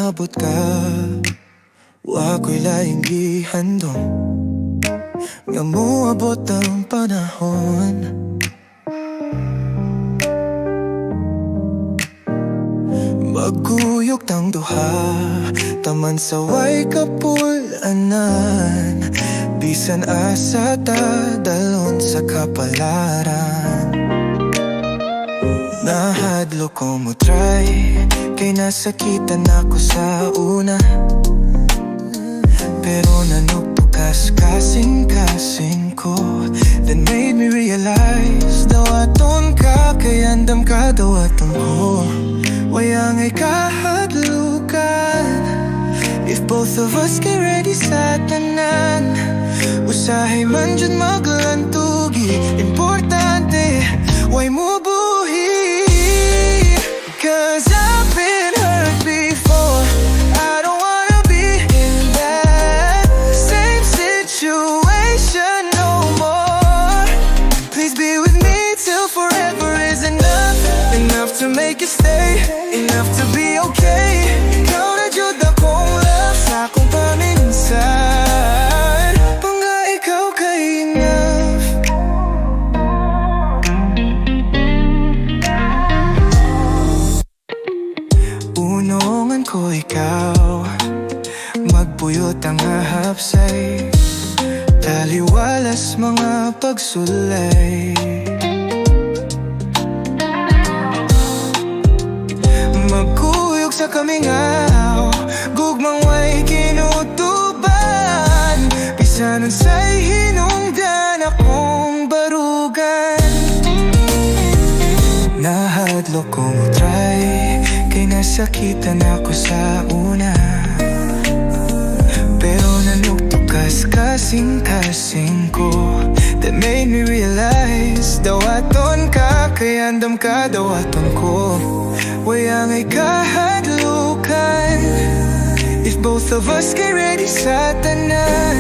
maabot ka, wa ko'y laing gihandom. Nga moabot ang panahon, magkuyog tang duha, taman sa way kapulanan. Bisan asa ta dalon sa kapalaran. Nahadlo ko mo try, kay nasakitan ako sa una. Pero nanupukas kasing-kasing ko, that made me realize dawaton ka, kay andam ka dawaton ko. Wayang ay kahadlukan, if both of us get ready sa tanan. Usahay man dyan maglantugi, importante, way mo buhi. Cause I've been hurt before, I don't wanna be in that same situation no more. Please be with me till forever is enough, enough to make you stay, enough to be okay. Ikaw na jud akong love sa akong paminsan. Pangga ikaw kay enough. Unongan ko ikaw, magpuyot ang hahapsay, taliwalas mga pagsulay. Magkuyog sa kamingaw, gugmang way kinutuban. Bisan unsay hinungdan akong barugan. Nahadlo kong try, kay nasakitan ako sa una. Pero nanugtukas kasing-kasing ko, that made me realize dawaton ka, kay andam ka dawaton ko. Wayang ay kahadlukan, if both of us get ready sa tanan.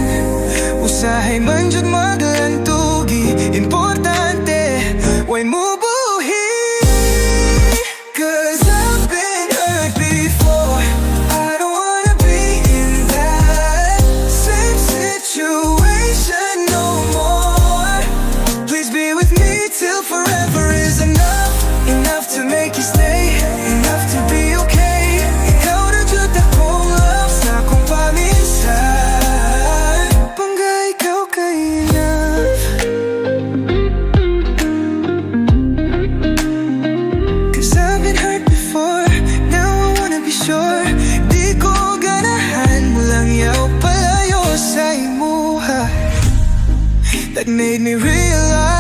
Usahay man dyan maglantugi, importante, way mo buhi. Cause I've been hurt before, I don't wanna be in that same situation no more. Please be with me till forever is enough, enough to make you stay, enough to be okay. Ikaw na jud akong love sa akong paminsan. Pangga ikaw kay enough. Cause I've been hurt before, now I wanna be sure. Di ko ganahan mo lang yaw palayo sa imuha. That made me realize